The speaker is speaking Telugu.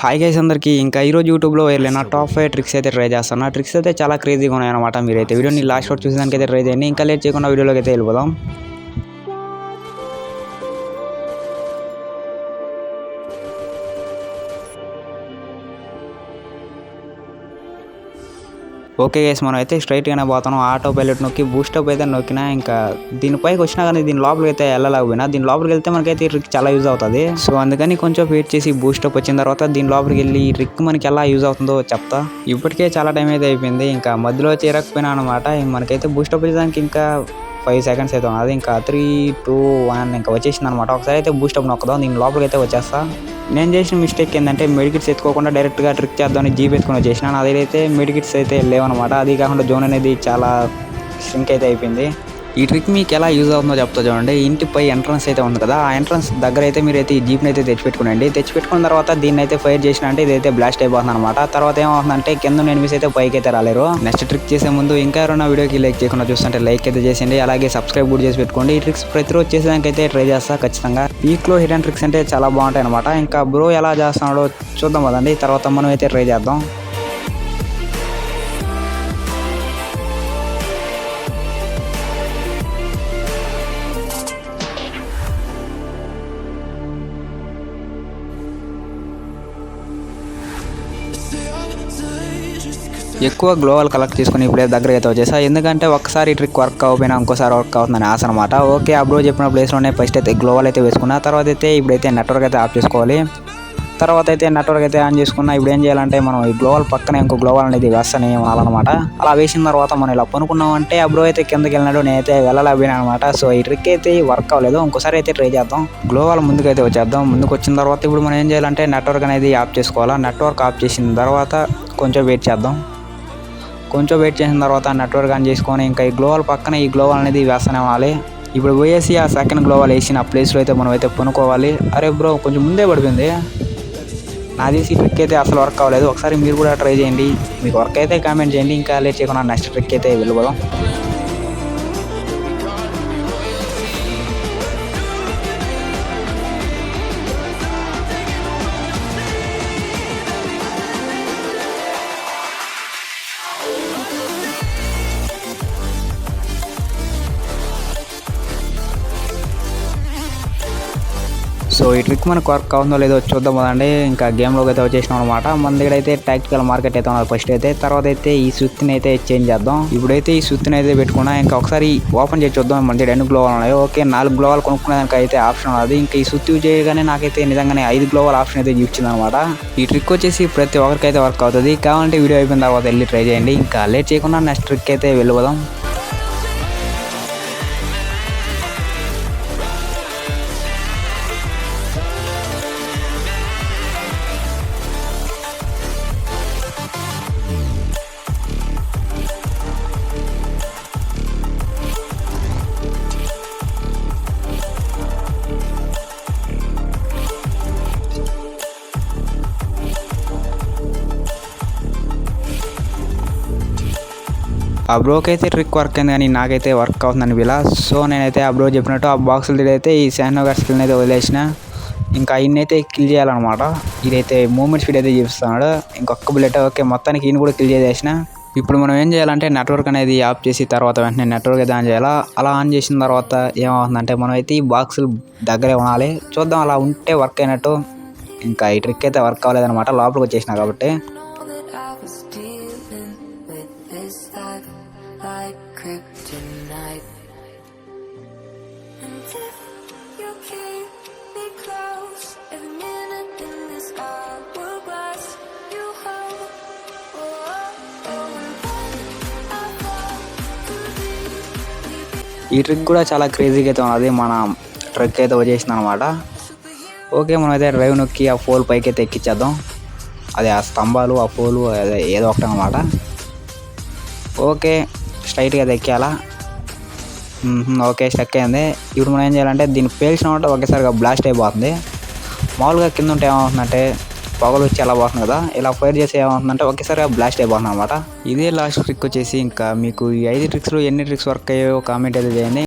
హాయ్ గైస్ అందరికీ ఇంకా ఈరోజు యూట్యూబ్లో వెళ్ళిన టాప్ 5 ట్రిక్స్ అయితే ట్రై చేస్తాను. ట్రిక్స్ అయితే చాలా క్రేజీగా ఉన్నాయన్నమాట. మీరైతే వీడియోని లాస్ట్ వరకు చూసేదానికి అయితే ట్రై చేయండి. ఇంకా లేట్ చేయకుండా వీడియోలోకి అయితే వెళ్ళిపోదాం. ఓకే గైస్, మనం అయితే స్ట్రైట్గానే పోతాను. ఆటో పైలట్ నొక్కి బూస్టప్ అయితే నొక్కినా ఇంకా దీనిపైకి వచ్చినా కానీ దీని లోపలికి అయితే వెళ్ళలేకపోయినా. దీని లోపలికి వెళ్తే మనకైతే ఈ ట్రిక్ చాలా యూజ్ అవుతుంది. సో అందుకని కొంచెం వెయిట్ చేసి బూస్టప్ వచ్చిన తర్వాత దీని లోపలికి వెళ్ళి ఈ ట్రిక్ మనకి ఎలా యూజ్ అవుతుందో చెప్తా. ఇప్పటికే చాలా టైం అయితే అయిపోయింది. ఇంకా మధ్యలో చేరకపోయినా అనమాట. మనకైతే బూస్టప్ వచ్చేదానికి ఇంకా 5 seconds అయితే ఉన్నది. ఇంకా 3, 2, 1 ఇంకా వచ్చేసింది అనమాట. ఒకసారి అయితే బూస్టప్ నొక్కదాం. దీని లోపలికి అయితే వచ్చేస్తా. నేను చేసిన మిస్టేక్ ఏంటంటే మెడికిట్స్ ఎత్తుకోకుండా డైరెక్ట్గా ట్రిక్ చేద్దామని జీప్ ఎత్తుకొని వచ్చేసినాను. అదైతే మెడికిట్స్ అయితే లేవన్నమాట. అది కాకుండా జోన్ అనేది చాలా ష్రింక్ అయితే అయిపోయింది. ఈ ట్రిక్ మీకు ఎలా యూజ్ అవుతుందో చెప్తా చూడండి. ఇంటిపై ఎంట్రన్స్ అయితే ఉంది కదా, ఆ ఎంట్రన్స్ దగ్గర అయితే మీరైతే ఈ జీప్ని అయితే తెచ్చిపెట్టుకునండి. తెచ్చిపెట్టుకున్న తర్వాత దీన్ని అయితే ఫైర్ చేసిన అంటే ఇదైతే బ్లాస్ట్ అయిపోతుంది అనమాట. తర్వాత ఏమవుతుందంటే కింద ఎనిమిస్ అయితే పైకి అయితే రాలేరు. నెక్స్ట్ ట్రిక్ చేసే ముందు ఇంకా ఎవరైనా వీడియోకి లైక్ చేయకుండా చూస్తుంటే లైక్ అయితే చేసేయండి. అలాగే సబ్స్క్రైబ్ కూడా చేసి పెట్టుకోండి. ఈ ట్రిక్స్ ప్రతిరోజు చేసేదానికి అయితే ట్రై చేస్తా ఖచ్చితంగా. వీక్లో హిడెన్ ట్రిక్స్ అంటే చాలా బాగుంటాయి అనమాట. ఇంకా బ్రో ఎలా చేస్తున్నాడో చూద్దాం కదండి. తర్వాత మనం అయితే ట్రై చేద్దాం. ఎక్కువ గ్లోవల్ కలెక్ట్ చేసుకుని ఇప్పుడే దగ్గర అయితే వచ్చేసా. ఎందుకంటే ఒక్కసారి ట్రిక్ వర్క్ అవ్వకపోయినా ఇంకోసారి వర్క్ అవుతుందని ఆశ అనమాట. ఓకే, ఆ బ్రో చెప్పిన ప్లేస్లోనే ఫస్ట్ అయితే గ్లోవల్ అయితే వేసుకున్నా. తర్వాత అయితే ఇప్పుడైతే నెట్వర్క్ అయితే ఆఫ్ చేసుకోవాలి. తర్వాత అయితే నెట్వర్క్ అయితే ఆన్ చేసుకున్నా. ఇప్పుడు ఏం చేయాలంటే మనం ఈ గ్లోవల్ పక్కన ఇంకో గ్లోవల్ అనేది వేస్తానే ఉండాలన్నమాట. అలా వేసిన తర్వాత మనం ఇలా పనుకున్నామంటే ఆ బ్రో అయితే కిందకి వెళ్ళినాడు, నేనైతే వెళ్ళలేకపోయినా అనమాట. సో ఈ ట్రిక్ అయితే వర్క్ అవ్వలేదు. ఇంకోసారి అయితే ట్రై చేద్దాం. గ్లోవల్ ముందుకు అయితే వచ్చేద్దాం. ముందుకు వచ్చిన తర్వాత ఇప్పుడు మనం ఏం చేయాలంటే నెట్వర్క్ అనేది ఆఫ్ చేసుకోవాలా. నెట్వర్క్ ఆఫ్ చేసిన తర్వాత కొంచెం వెయిట్ చేద్దాం. కొంచెం వెయిట్ చేసిన తర్వాత నెట్వర్క్ ఆన్ చేసుకొని ఇంకా ఈ గ్లోవల్ పక్కన ఈ గ్లోవల్ అనేది వేస్తూనే ఉండాలి. ఇప్పుడు పోయేసి ఆ సెకండ్ గ్లోవల్ వేసిన ప్లేస్లో అయితే మనం అయితే పనుకోవాలి. అరే బ్రో కొంచెం ముందే పడిపోయింది. నాది ట్రిక్ అయితే అసలు వర్క్ అవ్వలేదు. ఒకసారి మీరు కూడా ట్రై చేయండి. మీకు వర్క్ అయితే కామెంట్ చేయండి. ఇంకా లేట్ చేయకుండా నెక్స్ట్ ట్రిక్ అయితే వెళ్ళిపోదాం. సో ఈ ట్రిక్ మనకు వర్క్ అవుతుందో లేదో చూద్దాం కదండి. ఇంకా గేమ్లోకి అయితే వచ్చేసినాం అనమాట. మన దగ్గర అయితే టాక్టికల్ మార్కెట్ అయితే ఉన్నారు ఫస్ట్ అయితే. తర్వాత అయితే ఈ సుత్తిని అయితే చేంజ్ చేద్దాం. ఇప్పుడైతే ఈ సుత్తిని అయితే పెట్టుకున్నా. ఇంకా ఒకసారి ఓపెన్ చేసి చూద్దాం మన దగ్గర ఎన్ని గ్లోవల్ ఉన్నాయో. ఓకే, 4 గ్లోవల్ కొనుక్కునేదానికి అయితే ఆప్షన్ ఉన్నది. ఇంకా ఈ సుత్తి యూజ్ చేయగానే నాకైతే నిజంగానే 5 గ్లోవల్ ఆప్షన్ అయితే ఇచ్చింది అనమాట. ఈ ట్రిక్ వచ్చేసి ప్రతి ఒక్కరికైతే వర్క్ అవుతుంది. కావాలంటే వీడియో అయిపోయిన తర్వాత వెళ్ళి ట్రై చేయండి. ఇంకా లేట్ చేయకుండా నెక్స్ట్ ట్రిక్ అయితే వెళ్ళిపోదాం. ఆ బ్రోకి అయితే ట్రిక్ వర్క్ అయింది కానీ నాకైతే వర్క్ అవుతుందని వీలా. సో నేనైతే ఆ బ్రో చెప్పినట్టు ఆ బాక్సులు అయితే ఈ శాండ్నగర్ స్కిల్ని అయితే వదిలేసిన. ఇంకా ఇన్నైతే కిల్ చేయాలన్నమాట. ఇదైతే మూమెంట్ స్పీడ్ అయితే చూపిస్తున్నాడు. ఇంకొక బుల్లెట్. ఓకే, మొత్తానికి ఈయన కూడా కిల్ చేసేసిన. ఇప్పుడు మనం ఏం చేయాలంటే నెట్వర్క్ అనేది ఆఫ్ చేసి తర్వాత వెంటనే నెట్వర్క్ అయితే ఆన్ చేయాలా. అలా ఆన్ చేసిన తర్వాత ఏమవుతుందంటే మనం అయితే ఈ బాక్సులు దగ్గరే ఉండాలి. చూద్దాం అలా ఉంటే వర్క్ అయినట్టు. ఇంకా ఈ ట్రిక్ అయితే వర్క్ అవ్వలేదన్నమాట లోపలికి వచ్చేసిన కాబట్టి. Like kryptonite, and if you keep me close, every minute in this hour bless you home. Oh, oh, oh, I fall too deep. ఈ ట్రిక్ కూడా చాలా క్రేజీగా అయితే ఉన్నది. మన ట్రిక్ అయితే వచ్చేసింది అనమాట. ఓకే, మనం అయితే డ్రైవ్ నొక్కి ఆ పోల్ పైకి అయితే ఎక్కించేద్దాం. అదే ఆ స్తంభాలు ఆ పోలు అదే ఏదో ఒకటి అనమాట. ఓకే, స్ట్రైట్గా ఎక్కేయాలా. ఓకే, స్టక్ అయింది. ఇప్పుడు మనం ఏం చేయాలంటే దీన్ని పేల్చినమాట ఒకేసారిగా బ్లాస్ట్ అయిపోతుంది. మామూలుగా కింద ఉంటే ఏమవుతుందంటే పొగలు వచ్చి ఎలా పోతుంది కదా, ఇలా ఫైర్ చేసి ఏమవుతుందంటే ఒకేసారిగా బ్లాస్ట్ అయిపోతుంది అనమాట. ఇదే లాస్ట్ ట్రిక్ వచ్చేసి. ఇంకా మీకు ఈ 5 ట్రిక్స్లో ఎన్ని ట్రిక్స్ వర్క్ అయ్యాయో కామెంట్ అయితే చేయండి.